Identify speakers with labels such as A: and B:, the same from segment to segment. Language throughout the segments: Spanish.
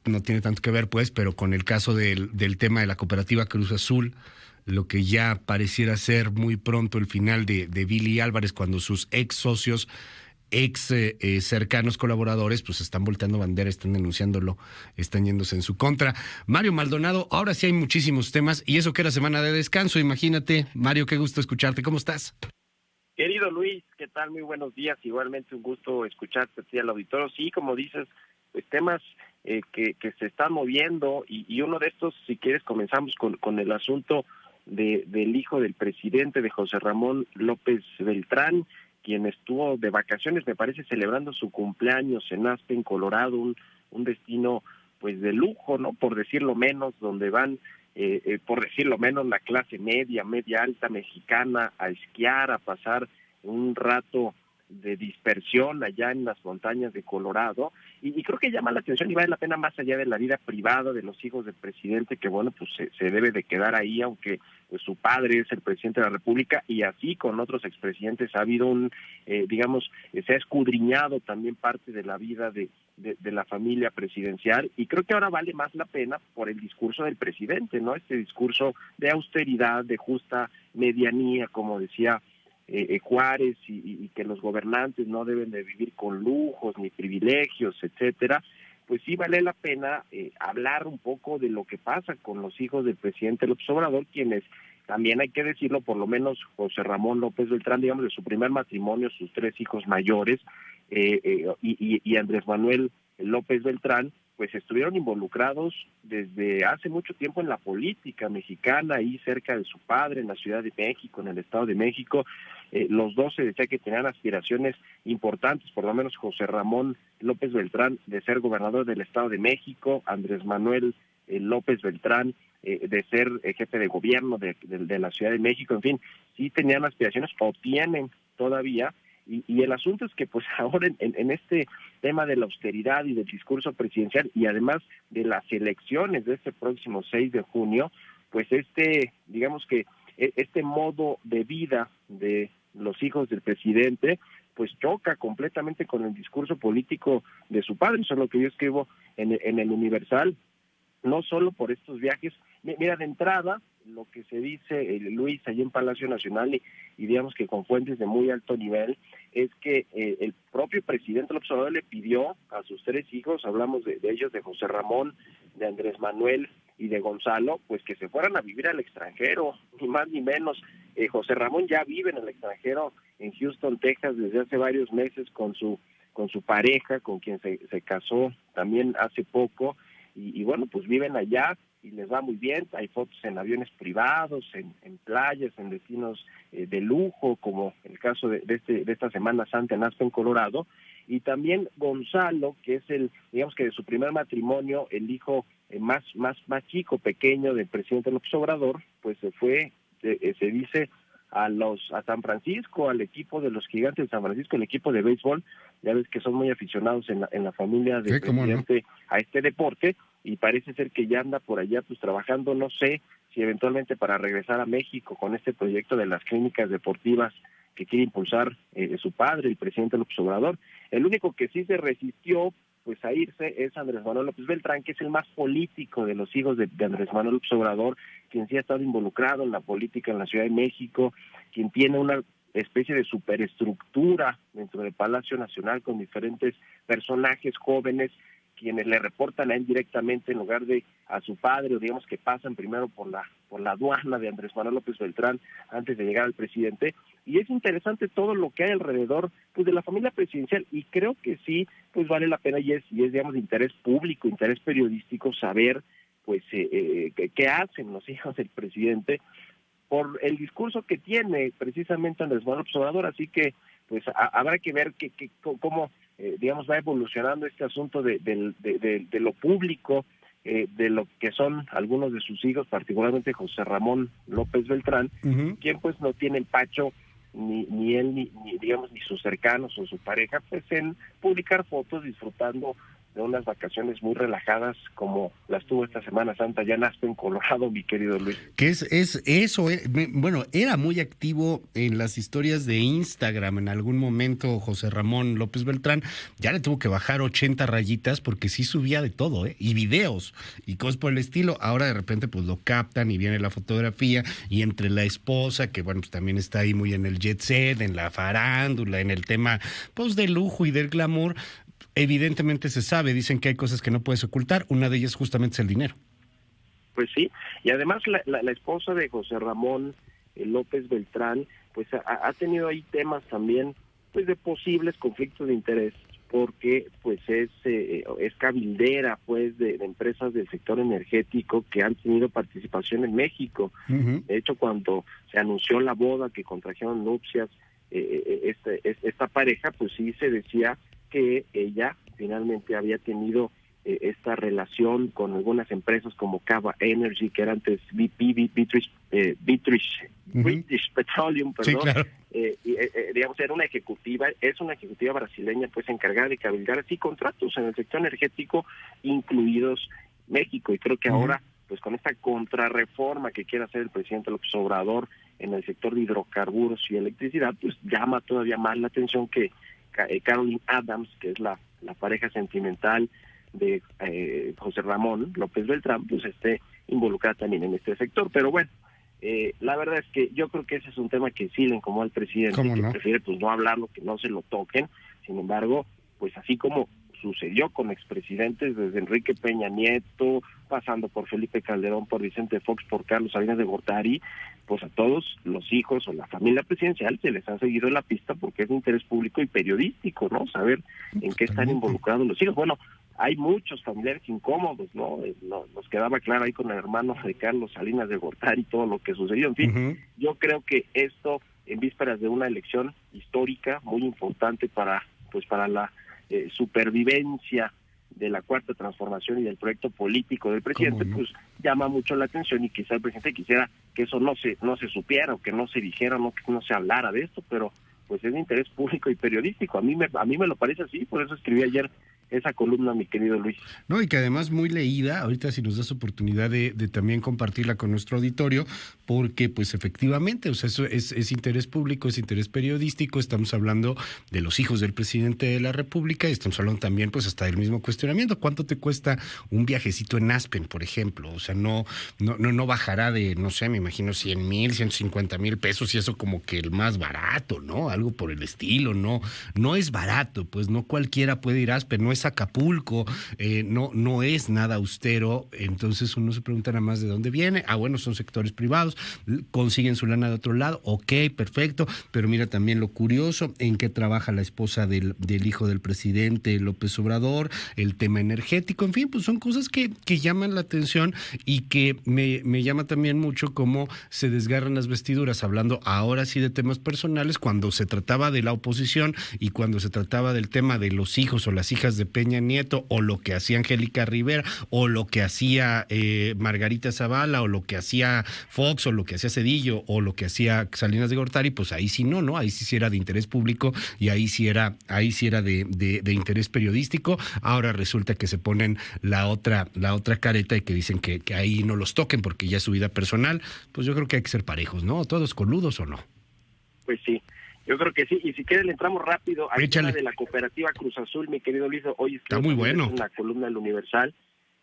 A: no tiene tanto que ver, pues, pero con el caso del tema de la cooperativa Cruz Azul, lo que ya pareciera ser muy pronto el final de Billy Álvarez, cuando sus ex socios, cercanos colaboradores, pues están volteando bandera, están denunciándolo, están yéndose en su contra. Mario Maldonado, ahora sí hay muchísimos temas, y eso que era semana de descanso, imagínate. Mario, qué gusto escucharte, ¿cómo estás?
B: Querido Luis, ¿qué tal? Muy buenos días. Igualmente un gusto escucharte a ti al auditorio. Sí, como dices, pues temas que se están moviendo y uno de estos, si quieres, comenzamos con el asunto del hijo del presidente, de José Ramón López Beltrán, quien estuvo de vacaciones, me parece, celebrando su cumpleaños en Aspen, Colorado, un destino pues de lujo, ¿no? Por decirlo menos, donde van por decirlo menos, la clase media, media alta mexicana a esquiar, a pasar un rato de dispersión allá en las montañas de Colorado, y creo que llama la atención y vale la pena más allá de la vida privada de los hijos del presidente, que bueno, pues se debe de quedar ahí, aunque pues su padre es el presidente de la República, y así con otros expresidentes ha habido se ha escudriñado también parte de la vida de la familia presidencial, y creo que ahora vale más la pena por el discurso del presidente, ¿no? Este discurso de austeridad, de justa medianía, como decía Juárez, y que los gobernantes no deben de vivir con lujos ni privilegios, etcétera. Pues sí vale la pena hablar un poco de lo que pasa con los hijos del presidente López Obrador, quienes también hay que decirlo, por lo menos José Ramón López Beltrán, digamos, de su primer matrimonio, sus 3 hijos mayores, y Andrés Manuel López Beltrán, pues estuvieron involucrados desde hace mucho tiempo en la política mexicana, ahí cerca de su padre, en la Ciudad de México, en el Estado de México. Los dos se decía que tenían aspiraciones importantes, por lo menos José Ramón López Beltrán, de ser gobernador del Estado de México, Andrés Manuel López Beltrán, de ser jefe de gobierno de la Ciudad de México. En fin, sí tenían aspiraciones, o tienen todavía, y el asunto es que pues ahora en este tema de la austeridad y del discurso presidencial, y además de las elecciones de este próximo 6 de junio, pues digamos que este modo de vida de los hijos del presidente pues choca completamente con el discurso político de su padre. Eso es lo que yo escribo en el Universal, no solo por estos viajes. Mira, de entrada, lo que se dice, Luis, allí en Palacio Nacional, y digamos que con fuentes de muy alto nivel, es que el propio presidente López Obrador le pidió a sus 3 hijos, hablamos de ellos, de José Ramón, de Andrés Manuel y de Gonzalo, pues que se fueran a vivir al extranjero, ni más ni menos. José Ramón ya vive en el extranjero, en Houston, Texas, desde hace varios meses con su pareja, con quien se casó también hace poco, y bueno, pues viven allá y les va muy bien. Hay fotos en aviones privados, en playas, en destinos de lujo, como el caso de esta Semana Santa en Aspen, Colorado. Y también Gonzalo, que es digamos que de su primer matrimonio, el hijo más chico, pequeño del presidente López Obrador, pues se fue, se dice, a San Francisco, al equipo de los Gigantes de San Francisco, el equipo de béisbol. Ya ves que son muy aficionados en la familia del presidente a este deporte, y parece ser que ya anda por allá pues trabajando, no sé si eventualmente para regresar a México con este proyecto de las clínicas deportivas que quiere impulsar su padre, el presidente López Obrador. El único que sí se resistió pues a irse es Andrés Manuel López Beltrán, que es el más político de los hijos de Andrés Manuel López Obrador, quien sí ha estado involucrado en la política en la Ciudad de México, quien tiene una especie de superestructura dentro del Palacio Nacional con diferentes personajes jóvenes quienes le reportan a él directamente en lugar de a su padre, o digamos que pasan primero por la aduana de Andrés Manuel López Beltrán antes de llegar al presidente. Y es interesante todo lo que hay alrededor pues de la familia presidencial, y creo que sí pues vale la pena, y es digamos de interés público, interés periodístico, saber pues qué hacen los hijos del presidente por el discurso que tiene precisamente Andrés Manuel López Obrador. Así que pues habrá que ver cómo digamos va evolucionando este asunto de lo público, de lo que son algunos de sus hijos, particularmente José Ramón López Beltrán, quien pues no tiene empacho, ni él ni digamos ni sus cercanos o su pareja, pues en publicar fotos disfrutando de unas vacaciones muy relajadas como las tuvo esta Semana Santa ya en Aspen, Colorado, mi querido Luis.
A: Que es eso, bueno, era muy activo en las historias de Instagram en algún momento José Ramón López Beltrán, ya le tuvo que bajar 80 rayitas porque sí subía de todo, y videos y cosas por el estilo. Ahora de repente pues lo captan y viene la fotografía y entre la esposa, que bueno, pues también está ahí muy en el jet set, en la farándula, en el tema pues del lujo y del glamour. Evidentemente se sabe, dicen que hay cosas que no puedes ocultar, una de ellas justamente es el dinero.
B: Pues sí, y además la esposa de José Ramón López Beltrán, pues ha tenido ahí temas también, pues de posibles conflictos de interés, porque pues es cabildera pues de empresas del sector energético que han tenido participación en México.
A: Uh-huh.
B: De hecho, cuando se anunció la boda, que contrajeron nupcias esta pareja, pues sí se decía que ella finalmente había tenido esta relación con algunas empresas como Cava Energy, que era antes British Petroleum, perdón.
A: Sí, claro.
B: Digamos, era una ejecutiva, es una ejecutiva brasileña, pues encargada de cabildar así contratos en el sector energético, incluidos México. Y creo que ahora, pues con esta contrarreforma que quiere hacer el presidente López Obrador en el sector de hidrocarburos y electricidad, pues llama todavía más la atención que Caroline Adams, que es la pareja sentimental de José Ramón López Beltrán, pues esté involucrada también en este sector. Pero bueno, la verdad es que yo creo que ese es un tema que sí le incomoda al presidente, que prefiere pues no hablarlo, que no se lo toquen. Sin embargo, pues así como sucedió con expresidentes desde Enrique Peña Nieto, pasando por Felipe Calderón, por Vicente Fox, por Carlos Salinas de Gortari, pues a todos los hijos o la familia presidencial se les ha seguido la pista porque es de interés público y periodístico, ¿no? Saber en qué están involucrados los hijos. Bueno, hay muchos familiares incómodos, ¿no? Nos quedaba claro ahí con el hermano de Carlos Salinas de Gortari todo lo que sucedió. En fin, yo creo que esto, en vísperas de una elección histórica muy importante para la supervivencia de la Cuarta Transformación y del proyecto político del presidente, pues llama mucho la atención, y quizá el presidente quisiera que eso no se supiera, o que no se dijera, que no se hablara de esto, pero pues es de interés público y periodístico. A mí me lo parece así, por eso escribí ayer esa columna, mi querido Luis.
A: No, y que además muy leída, ahorita si nos das oportunidad de también compartirla con nuestro auditorio, porque pues efectivamente, o sea, eso es interés público, es interés periodístico, estamos hablando de los hijos del presidente de la República, y estamos hablando también pues hasta del mismo cuestionamiento. ¿Cuánto te cuesta un viajecito en Aspen, por ejemplo? O sea, no bajará de, no sé, me imagino 100,000, 150,000 pesos, y eso como que el más barato, ¿no? Algo por el estilo, no es barato, pues no cualquiera puede ir a Aspen, no es Acapulco, no es nada austero. Entonces uno se pregunta nada más de dónde viene. Bueno, son sectores privados, consiguen su lana de otro lado, ok, perfecto, pero mira también lo curioso, en qué trabaja la esposa del hijo del presidente López Obrador, el tema energético, en fin, pues son cosas que llaman la atención, y que me llama también mucho cómo se desgarran las vestiduras, hablando ahora sí de temas personales, cuando se trataba de la oposición y cuando se trataba del tema de los hijos o las hijas de Peña Nieto, o lo que hacía Angélica Rivera, o lo que hacía Margarita Zavala, o lo que hacía Fox, o lo que hacía Cedillo, o lo que hacía Salinas de Gortari. Pues ahí sí no, ahí sí era de interés público, y ahí sí era de interés periodístico. Ahora resulta que se ponen la otra careta, y que dicen que ahí no los toquen porque ya es su vida personal. Pues yo creo que hay que ser parejos, ¿no? ¿Todos coludos o no?
B: Pues sí. Yo creo que sí, y si quieres le entramos rápido al tema de la cooperativa Cruz Azul, mi querido Luis. Hoy
A: está muy bueno
B: en la columna del Universal.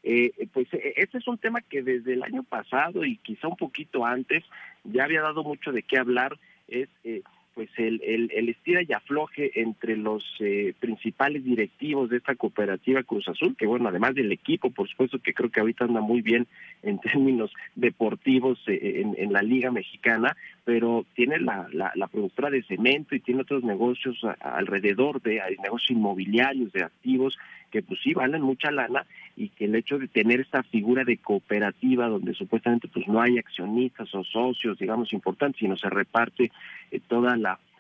B: Pues este es un tema que desde el año pasado y quizá un poquito antes ya había dado mucho de qué hablar. Es pues el estira y afloje entre los principales directivos de esta cooperativa Cruz Azul, que bueno, además del equipo, por supuesto, que creo que ahorita anda muy bien en términos deportivos en la Liga Mexicana, pero tiene la productora de cemento y tiene otros negocios alrededor hay negocios inmobiliarios, de activos, que pues sí valen mucha lana, y que el hecho de tener esta figura de cooperativa donde supuestamente pues no hay accionistas o socios, digamos, importantes, sino se reparte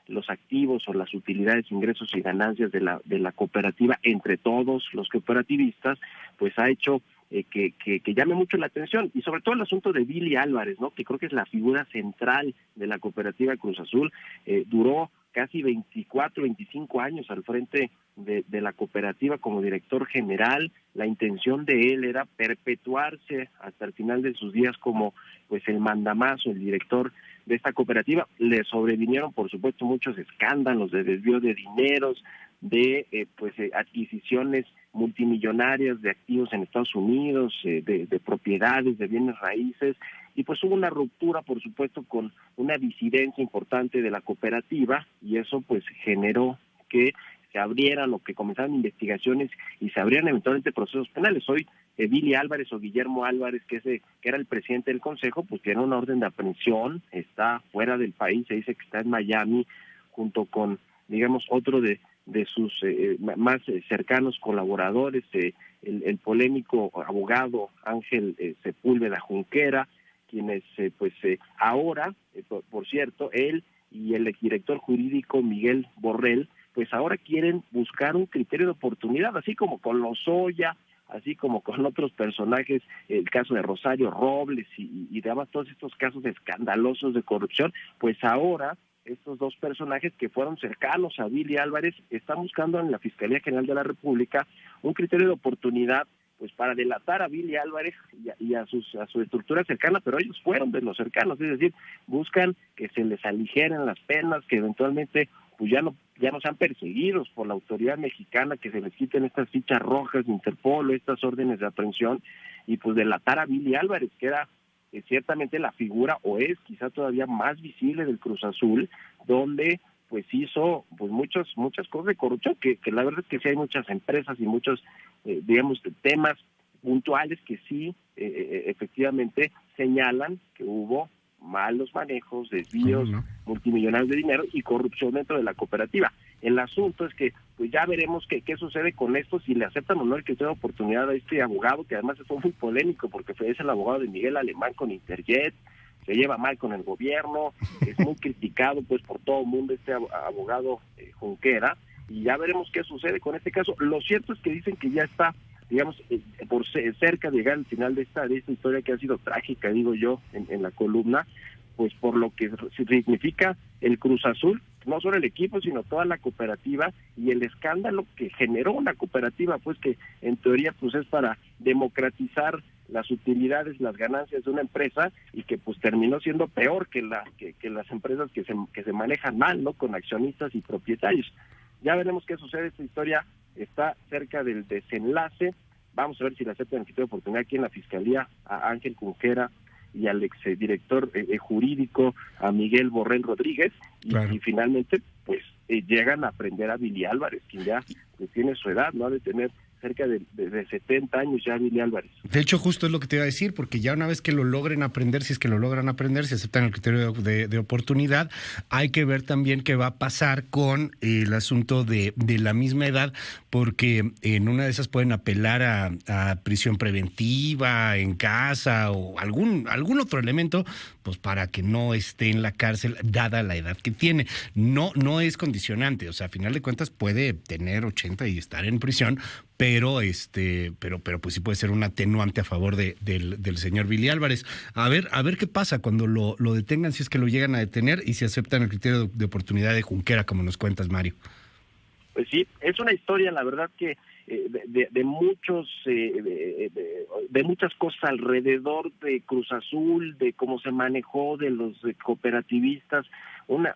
B: los activos o las utilidades, ingresos y ganancias de la cooperativa entre todos los cooperativistas, pues ha hecho que llame mucho la atención, y sobre todo el asunto de Billy Álvarez, ¿no? Que creo que es la figura central de la cooperativa Cruz Azul. Duró casi 24, 25 años al frente de la cooperativa como director general. La intención de él era perpetuarse hasta el final de sus días como pues el mandamás o el director de esta cooperativa. Le sobrevinieron, por supuesto, muchos escándalos de desvío de dineros, de adquisiciones multimillonarias de activos en Estados Unidos, de propiedades, de bienes raíces, y pues hubo una ruptura, por supuesto, con una disidencia importante de la cooperativa, y eso pues generó que se abrieran o que comenzaran investigaciones y se abrieran eventualmente procesos penales. Hoy Billy Álvarez o Guillermo Álvarez, que era el presidente del consejo, pues tiene una orden de aprehensión, está fuera del país, se dice que está en Miami, junto con, digamos, otro de sus más cercanos colaboradores, el polémico abogado Ángel Sepúlveda Junquera, quienes ahora, por cierto, él y el exdirector jurídico Miguel Borrell, pues ahora quieren buscar un criterio de oportunidad, así como con Lozoya, así como con otros personajes, el caso de Rosario Robles y además todos estos casos escandalosos de corrupción. Pues ahora estos dos personajes que fueron cercanos a Billy Álvarez están buscando en la Fiscalía General de la República un criterio de oportunidad pues para delatar a Billy Álvarez y a su estructura cercana, pero ellos fueron de los cercanos, es decir, buscan que se les aligeren las penas, que eventualmente pues ya no sean perseguidos por la autoridad mexicana, que se les quiten estas fichas rojas de Interpol o estas órdenes de aprehensión, y pues delatar a Billy Álvarez, que era ciertamente la figura, o es quizá todavía más visible del Cruz Azul, donde pues hizo pues muchas cosas de corrupción, que la verdad es que sí hay muchas empresas y muchos, digamos, temas puntuales que sí efectivamente señalan que hubo malos manejos, desvíos multimillonarios de dinero y corrupción dentro de la cooperativa. El asunto es que pues ya veremos qué sucede con esto, si le aceptan o no el criterio de oportunidad a este abogado, que además fue muy polémico porque es el abogado de Miguel Alemán con Interjet, se lleva mal con el gobierno, es muy criticado pues por todo el mundo este abogado Junquera, y ya veremos qué sucede con este caso. Lo cierto es que dicen que ya está, digamos, por cerca de llegar al final de esta historia que ha sido trágica, digo yo, en la columna, pues por lo que significa el Cruz Azul, no solo el equipo, sino toda la cooperativa, y el escándalo que generó una cooperativa, pues que en teoría pues es para democratizar las utilidades, las ganancias de una empresa, y que pues terminó siendo peor que las empresas que se manejan mal, ¿no? Con accionistas y propietarios. Ya veremos qué sucede. Esta historia está cerca del desenlace. Vamos a ver si le aceptan el criterio de oportunidad aquí en la Fiscalía a Ángel Junquera y al exdirector jurídico, a Miguel Borrell Rodríguez, y finalmente pues llegan a prender a Billy Álvarez, quien ya tiene su edad, ¿no? Ha de tener cerca de 70 años ya Billy Álvarez.
A: De hecho, justo es lo que te iba a decir, porque ya una vez que lo logren aprender, si es que lo logran aprender, si aceptan el criterio de oportunidad, hay que ver también qué va a pasar con el asunto de la misma edad, porque en una de esas pueden apelar a prisión preventiva en casa o algún otro elemento, pues para que no esté en la cárcel dada la edad que tiene. No es condicionante, o sea, a final de cuentas puede tener 80 y estar en prisión, pero pues sí puede ser un atenuante a favor del señor Billy Álvarez. A ver qué pasa cuando lo detengan, si es que lo llegan a detener y si aceptan el criterio de oportunidad de Junquera, como nos cuentas, Mario.
B: Pues sí, es una historia, la verdad, que de muchas cosas alrededor de Cruz Azul, de cómo se manejó, de los cooperativistas,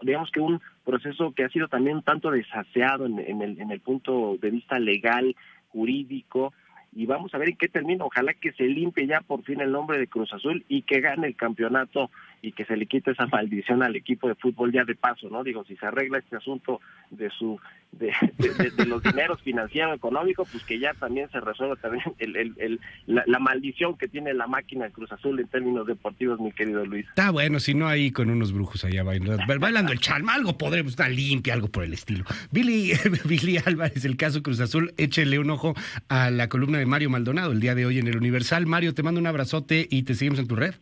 B: digamos que un proceso que ha sido también un tanto desaseado en el punto de vista legal, jurídico, y vamos a ver en qué termina. Ojalá que se limpie ya por fin el nombre de Cruz Azul y que gane el campeonato y que se le quite esa maldición al equipo de fútbol ya de paso, ¿no? Digo, si se arregla este asunto de los dineros financieros, económicos, pues que ya también se resuelva también la maldición que tiene la máquina de Cruz Azul en términos deportivos, mi querido Luis.
A: Está bueno, si no ahí con unos brujos allá bailando el chalma, algo podremos, una limpia, algo por el estilo. Billy Álvarez, el caso Cruz Azul, échele un ojo a la columna de Mario Maldonado el día de hoy en El Universal. Mario, te mando un abrazote y te seguimos en tu red.